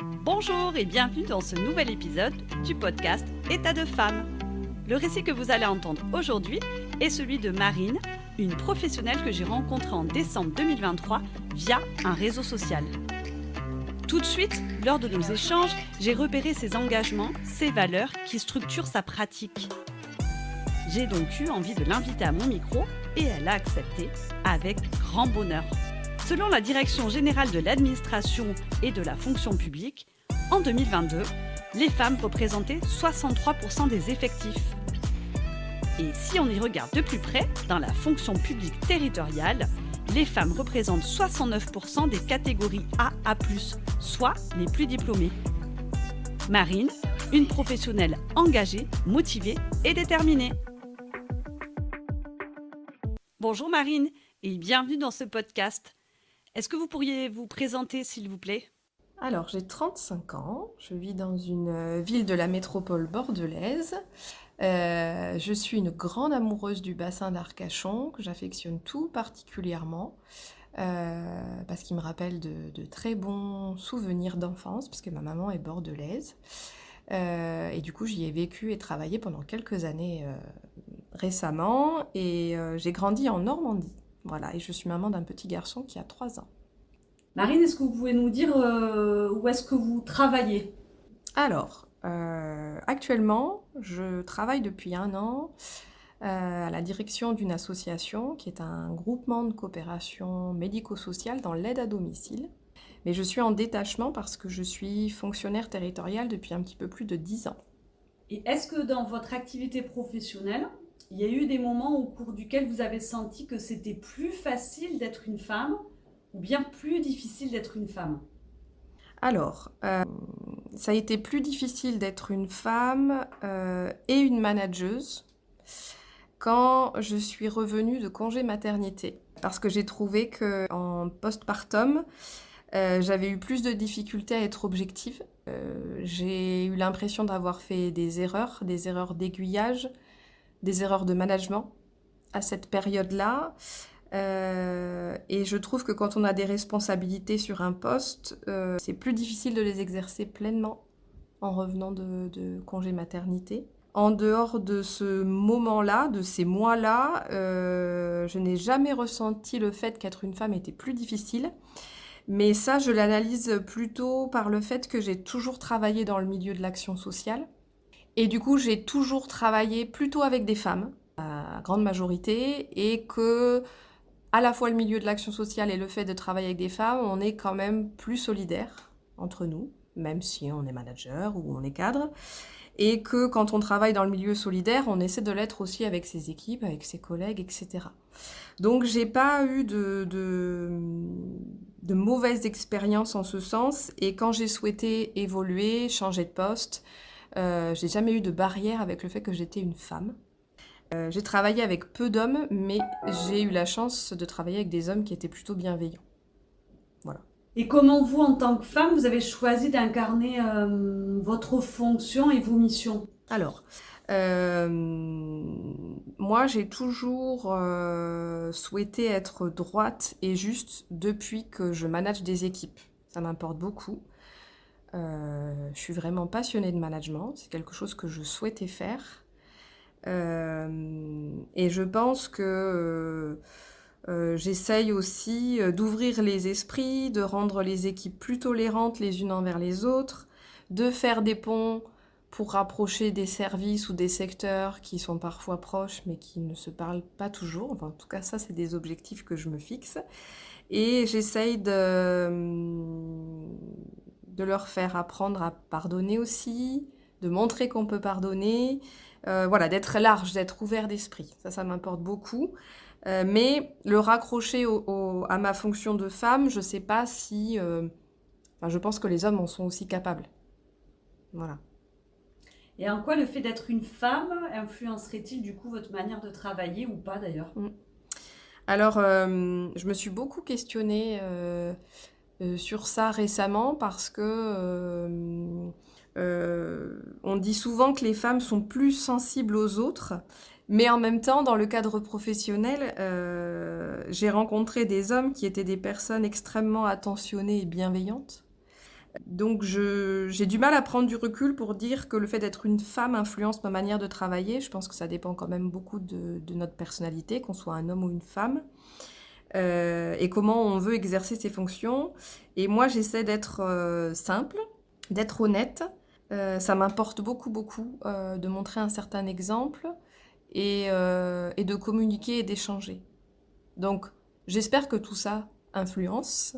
Bonjour et bienvenue dans ce nouvel épisode du podcast État de femme. Le récit que vous allez entendre aujourd'hui est celui de Marine, une professionnelle que j'ai rencontrée en décembre 2023 via un réseau social. Tout de suite, lors de nos échanges, j'ai repéré ses engagements, ses valeurs qui structurent sa pratique. J'ai donc eu envie de l'inviter à mon micro et elle a accepté avec grand bonheur. Selon la Direction générale de l'administration et de la fonction publique, en 2022, les femmes représentaient 63% des effectifs. Et si on y regarde de plus près, dans la fonction publique territoriale, les femmes représentent 69% des catégories AA+, soit les plus diplômées. Marine, une professionnelle engagée, motivée et déterminée. Bonjour Marine et bienvenue dans ce podcast. Est-ce que vous pourriez vous présenter, s'il vous plaît ? Alors, j'ai 35 ans, je vis dans une ville de la métropole bordelaise. Je suis une grande amoureuse du bassin d'Arcachon, que j'affectionne tout particulièrement, parce qu'il me rappelle de très bons souvenirs d'enfance, puisque ma maman est bordelaise. Et du coup, j'y ai vécu et travaillé pendant quelques années récemment, et j'ai grandi en Normandie. Voilà, et je suis maman d'un petit garçon qui a 3 ans. Marine, est-ce que vous pouvez nous dire où est-ce que vous travaillez ? Alors, actuellement, je travaille depuis 1 an à la direction d'une association qui est un groupement de coopération médico-sociale dans l'aide à domicile. Mais je suis en détachement parce que je suis fonctionnaire territoriale depuis un petit peu plus de 10 ans. Et est-ce que dans votre activité professionnelle, il y a eu des moments au cours duquel vous avez senti que c'était plus facile d'être une femme ou bien plus difficile d'être une femme ? Alors, ça a été plus difficile d'être une femme et une manageuse quand je suis revenue de congé maternité. Parce que j'ai trouvé qu'en postpartum, j'avais eu plus de difficultés à être objective. J'ai eu l'impression d'avoir fait des erreurs d'aiguillage, des erreurs de management à cette période-là. Et je trouve que quand on a des responsabilités sur un poste, c'est plus difficile de les exercer pleinement en revenant de congé maternité. En dehors de ce moment-là, de ces mois-là, je n'ai jamais ressenti le fait qu'être une femme était plus difficile. Mais ça, je l'analyse plutôt par le fait que j'ai toujours travaillé dans le milieu de l'action sociale. Et du coup, j'ai toujours travaillé plutôt avec des femmes, à grande majorité, et que à la fois le milieu de l'action sociale et le fait de travailler avec des femmes, on est quand même plus solidaires entre nous, même si on est manager ou on est cadre. Et que quand on travaille dans le milieu solidaire, on essaie de l'être aussi avec ses équipes, avec ses collègues, etc. Donc j'ai pas eu de mauvaises expériences en ce sens. Et quand j'ai souhaité évoluer, changer de poste, j'ai jamais eu de barrière avec le fait que j'étais une femme. J'ai travaillé avec peu d'hommes, mais j'ai eu la chance de travailler avec des hommes qui étaient plutôt bienveillants. Voilà. Et comment vous, en tant que femme, vous avez choisi d'incarner votre fonction et vos missions ? Alors, moi, j'ai toujours souhaité être droite et juste depuis que je manage des équipes. Ça m'importe beaucoup. Je suis vraiment passionnée de management. C'est quelque chose que je souhaitais faire. Et je pense que j'essaye aussi d'ouvrir les esprits, de rendre les équipes plus tolérantes les unes envers les autres, de faire des ponts pour rapprocher des services ou des secteurs qui sont parfois proches mais qui ne se parlent pas toujours. Enfin, en tout cas, ça, c'est des objectifs que je me fixe. Et j'essaye de leur faire apprendre à pardonner aussi, de montrer qu'on peut pardonner, voilà, d'être large, d'être ouvert d'esprit. Ça m'importe beaucoup. Mais le raccrocher à ma fonction de femme, je ne sais pas si... enfin, je pense que les hommes en sont aussi capables. Voilà. Et en quoi le fait d'être une femme influencerait-il du coup votre manière de travailler ou pas d'ailleurs ? Alors, je me suis beaucoup questionnée sur ça récemment parce que on dit souvent que les femmes sont plus sensibles aux autres, mais en même temps, dans le cadre professionnel, j'ai rencontré des hommes qui étaient des personnes extrêmement attentionnées et bienveillantes. Donc j'ai du mal à prendre du recul pour dire que le fait d'être une femme influence ma manière de travailler. Je pense que ça dépend quand même beaucoup de notre personnalité, qu'on soit un homme ou une femme, et comment on veut exercer ses fonctions. Et moi, j'essaie d'être simple, d'être honnête. Ça m'importe beaucoup, beaucoup de montrer un certain exemple et de communiquer et d'échanger. Donc, j'espère que tout ça influence,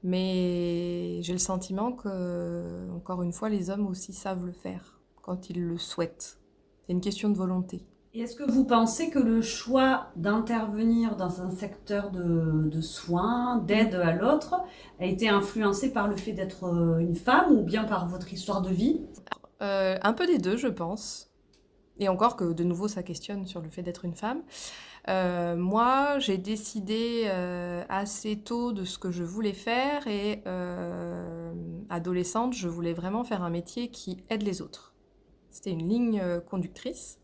mais j'ai le sentiment que, encore une fois, les hommes aussi savent le faire quand ils le souhaitent. C'est une question de volonté. Et est-ce que vous pensez que le choix d'intervenir dans un secteur de soins, d'aide à l'autre, a été influencé par le fait d'être une femme ou bien par votre histoire de vie? Un peu des deux, je pense. Et encore que, de nouveau, ça questionne sur le fait d'être une femme. Moi, j'ai décidé assez tôt de ce que je voulais faire et adolescente, je voulais vraiment faire un métier qui aide les autres. C'était une ligne conductrice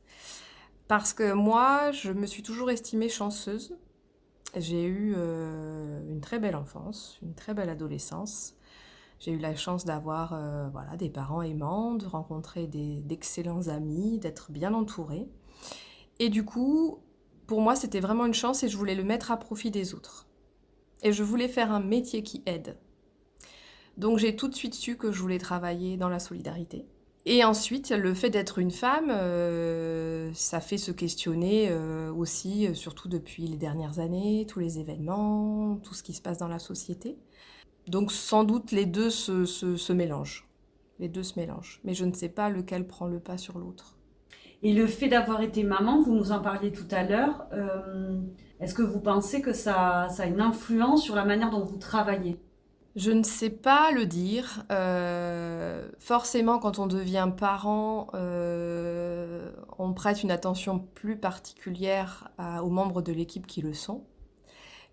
parce que moi, je me suis toujours estimée chanceuse. J'ai eu une très belle enfance, une très belle adolescence. J'ai eu la chance d'avoir voilà, des parents aimants, de rencontrer d'excellents amis, d'être bien entourée. Et du coup, pour moi, c'était vraiment une chance et je voulais le mettre à profit des autres. Et je voulais faire un métier qui aide. Donc j'ai tout de suite su que je voulais travailler dans la solidarité. Et ensuite, le fait d'être une femme, ça fait se questionner aussi, surtout depuis les dernières années, tous les événements, tout ce qui se passe dans la société. Donc sans doute les deux se mélangent. Les deux se mélangent. Mais je ne sais pas lequel prend le pas sur l'autre. Et le fait d'avoir été maman, vous nous en parliez tout à l'heure, est-ce que vous pensez que ça a une influence sur la manière dont vous travaillez? Je ne sais pas le dire. Forcément, quand on devient parent, on prête une attention plus particulière aux membres de l'équipe qui le sont.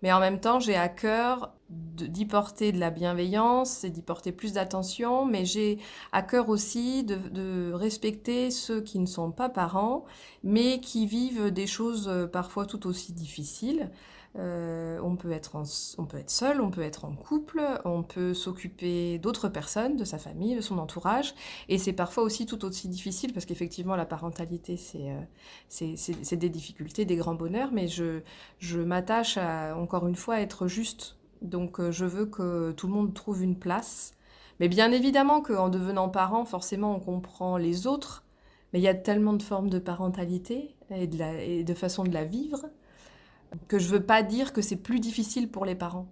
Mais en même temps, j'ai à cœur d'y porter de la bienveillance et d'y porter plus d'attention, mais j'ai à cœur aussi de respecter ceux qui ne sont pas parents, mais qui vivent des choses parfois tout aussi difficiles. On peut être seul, on peut être en couple, on peut s'occuper d'autres personnes, de sa famille, de son entourage, et c'est parfois aussi tout aussi difficile parce qu'effectivement la parentalité c'est des difficultés, des grands bonheurs, mais je m'attache à, encore une fois, à être juste. Donc je veux que tout le monde trouve une place. Mais bien évidemment qu'en devenant parent, forcément on comprend les autres, mais il y a tellement de formes de parentalité et de façons de la vivre que je veux pas dire que c'est plus difficile pour les parents.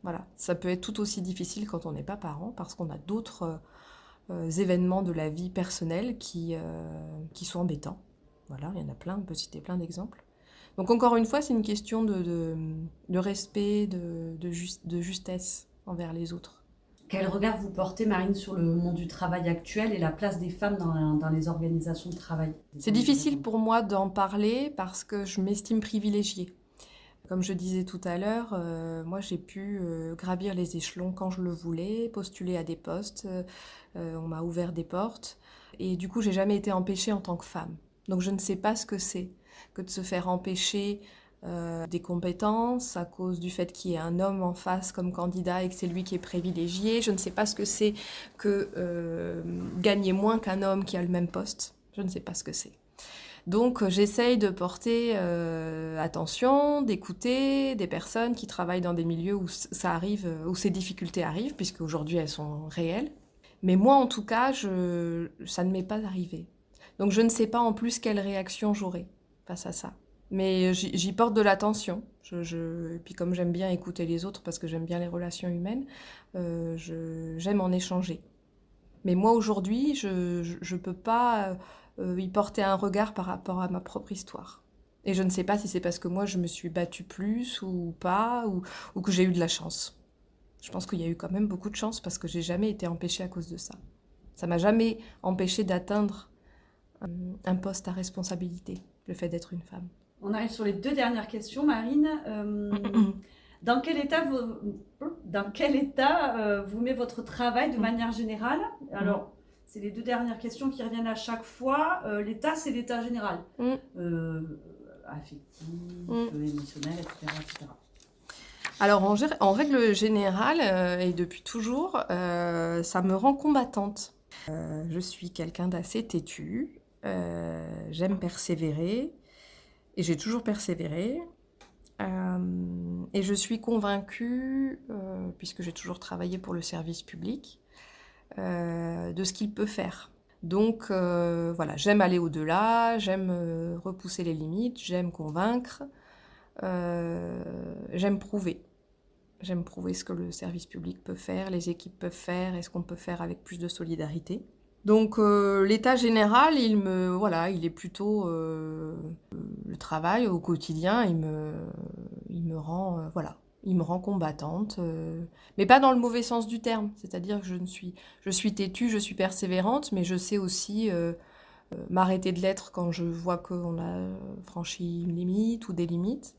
Voilà, ça peut être tout aussi difficile quand on n'est pas parent parce qu'on a d'autres événements de la vie personnelle qui sont embêtants. Voilà, il y en a plein, on peut citer plein d'exemples. Donc encore une fois, c'est une question de respect, de justesse envers les autres. Quel regard vous portez, Marine, sur le monde du travail actuel et la place des femmes dans les organisations de travail? C'est difficile pour moi d'en parler parce que je m'estime privilégiée. Comme je disais tout à l'heure, moi j'ai pu gravir les échelons quand je le voulais, postuler à des postes, on m'a ouvert des portes, et du coup j'ai jamais été empêchée en tant que femme. Donc je ne sais pas ce que c'est que de se faire empêcher des compétences à cause du fait qu'il y ait un homme en face comme candidat et que c'est lui qui est privilégié. Je ne sais pas ce que c'est que gagner moins qu'un homme qui a le même poste. Je ne sais pas ce que c'est. Donc j'essaye de porter attention, d'écouter des personnes qui travaillent dans des milieux où ça arrive, où ces difficultés arrivent, puisque aujourd'hui elles sont réelles. Mais moi en tout cas, ça ne m'est pas arrivé. Donc je ne sais pas en plus quelle réaction j'aurai face à ça. Mais j'y porte de l'attention. Et puis comme j'aime bien écouter les autres parce que j'aime bien les relations humaines, j'aime en échanger. Mais moi aujourd'hui, je peux pas y porter un regard par rapport à ma propre histoire. Et je ne sais pas si c'est parce que moi je me suis battue plus ou pas, ou que j'ai eu de la chance. Je pense qu'il y a eu quand même beaucoup de chance parce que j'ai jamais été empêchée à cause de ça. Ça m'a jamais empêchée d'atteindre un poste à responsabilité, le fait d'être une femme. On arrive sur les 2 dernières questions, Marine. Dans quel état vous met votre travail de manière générale? Alors, c'est les 2 dernières questions qui reviennent à chaque fois. L'état, c'est l'état général. Affectif, émotionnel, etc., etc. Alors en règle générale, et depuis toujours, ça me rend combattante. Je suis quelqu'un d'assez têtu, j'aime persévérer et j'ai toujours persévéré. Et je suis convaincue, puisque j'ai toujours travaillé pour le service public, de ce qu'il peut faire. Donc voilà, j'aime aller au-delà, j'aime repousser les limites, j'aime convaincre, j'aime prouver. J'aime prouver ce que le service public peut faire, les équipes peuvent faire et ce qu'on peut faire avec plus de solidarité. Donc l'état général, il est plutôt le travail au quotidien, il me rend il me rend combattante, mais pas dans le mauvais sens du terme. C'est-à-dire que je suis têtue, je suis persévérante, mais je sais aussi m'arrêter de l'être quand je vois qu'on a franchi une limite ou des limites.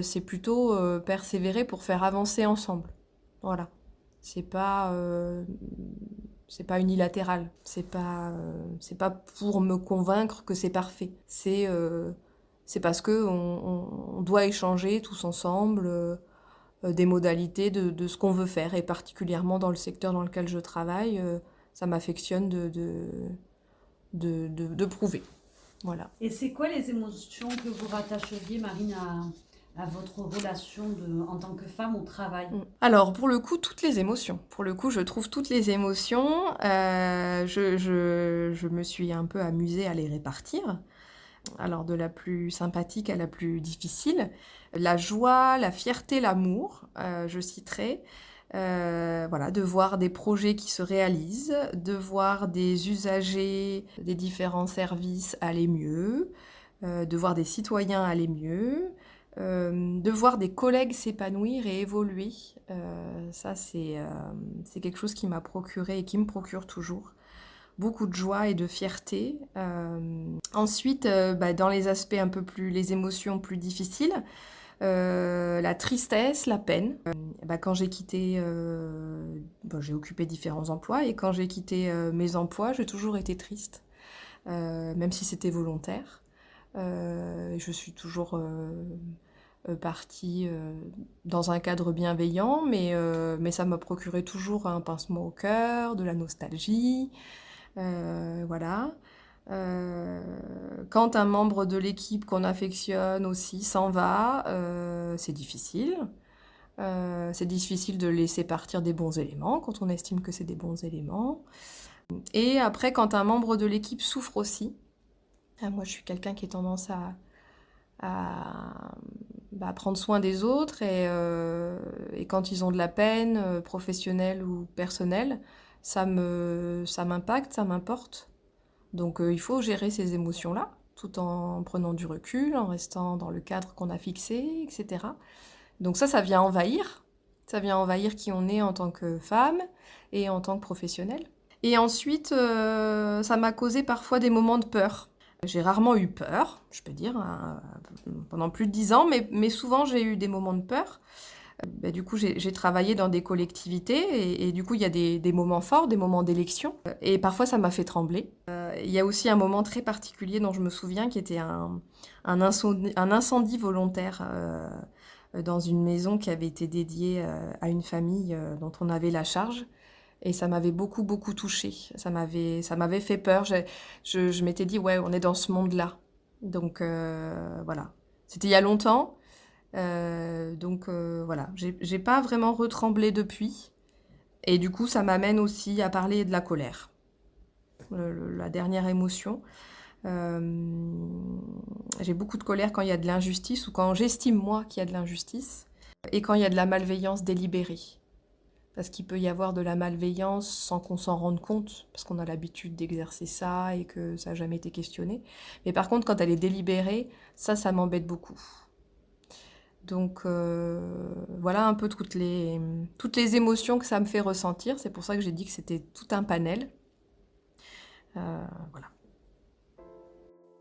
C'est plutôt persévérer pour faire avancer ensemble. Voilà. C'est pas, euh, c'est pas unilatéral. C'est pas pour me convaincre que c'est parfait. C'est parce que on doit échanger tous ensemble des modalités de ce qu'on veut faire. Et particulièrement dans le secteur dans lequel je travaille, ça m'affectionne de prouver. Voilà. Et c'est quoi les émotions que vous rattacheriez, Marine, à votre relation en tant que femme au travail? Alors, pour le coup, toutes les émotions. Pour le coup, je trouve toutes les émotions. Je me suis un peu amusée à les répartir. Alors, de la plus sympathique à la plus difficile. La joie, la fierté, l'amour, je citerai. Voilà, de voir des projets qui se réalisent, de voir des usagers des différents services aller mieux, de voir des citoyens aller mieux, de voir des collègues s'épanouir et évoluer. Ça, c'est quelque chose qui m'a procuré et qui me procure toujours beaucoup de joie et de fierté. Ensuite, dans les aspects un peu plus, les émotions plus difficiles, la tristesse, la peine. Quand j'ai quitté, j'ai occupé différents emplois et quand j'ai quitté mes emplois, j'ai toujours été triste, même si c'était volontaire. Je suis toujours partie dans un cadre bienveillant, mais ça m'a procuré toujours un pincement au cœur, de la nostalgie, voilà. Quand un membre de l'équipe qu'on affectionne aussi s'en va, c'est difficile. C'est difficile de laisser partir des bons éléments quand on estime que c'est des bons éléments. Et après, quand un membre de l'équipe souffre aussi, moi je suis quelqu'un qui a tendance à prendre soin des autres et quand ils ont de la peine, professionnelle ou personnelle, ça m'impacte, ça m'importe. Donc il faut gérer ces émotions-là, tout en prenant du recul, en restant dans le cadre qu'on a fixé, etc. Donc ça vient envahir. Ça vient envahir qui on est en tant que femme et en tant que professionnelle. Et ensuite, ça m'a causé parfois des moments de peur. J'ai rarement eu peur, je peux dire, pendant plus de 10 ans, mais souvent j'ai eu des moments de peur. Du coup, j'ai travaillé dans des collectivités et du coup, il y a des moments forts, des moments d'élection. Et parfois, ça m'a fait trembler. Il y a aussi un moment très particulier dont je me souviens qui était un incendie volontaire dans une maison qui avait été dédiée à une famille dont on avait la charge. Et ça m'avait beaucoup, beaucoup touchée. Ça m'avait fait peur. Je m'étais dit, ouais, on est dans ce monde-là. Donc, voilà. C'était il y a longtemps. Voilà. J'ai pas vraiment retremblé depuis. Et du coup, ça m'amène aussi à parler de la colère. La dernière émotion. J'ai beaucoup de colère quand il y a de l'injustice ou quand j'estime, moi, qu'il y a de l'injustice. Et quand il y a de la malveillance délibérée. Parce qu'il peut y avoir de la malveillance sans qu'on s'en rende compte, parce qu'on a l'habitude d'exercer ça et que ça n'a jamais été questionné. Mais par contre, quand elle est délibérée, ça m'embête beaucoup. Donc voilà un peu toutes les émotions que ça me fait ressentir. C'est pour ça que j'ai dit que c'était tout un panel. Voilà.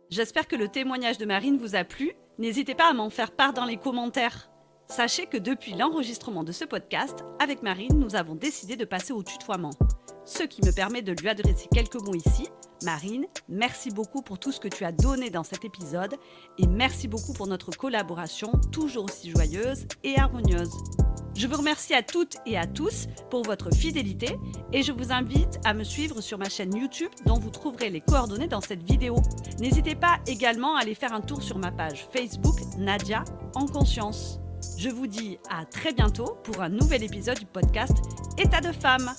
J'espère que le témoignage de Marine vous a plu. N'hésitez pas à m'en faire part dans les commentaires. Sachez que depuis l'enregistrement de ce podcast, avec Marine, nous avons décidé de passer au tutoiement. Ce qui me permet de lui adresser quelques mots ici. Marine, merci beaucoup pour tout ce que tu as donné dans cet épisode et merci beaucoup pour notre collaboration toujours aussi joyeuse et harmonieuse. Je vous remercie à toutes et à tous pour votre fidélité et je vous invite à me suivre sur ma chaîne YouTube dont vous trouverez les coordonnées dans cette vidéo. N'hésitez pas également à aller faire un tour sur ma page Facebook Nadia en conscience. Je vous dis à très bientôt pour un nouvel épisode du podcast État de femme.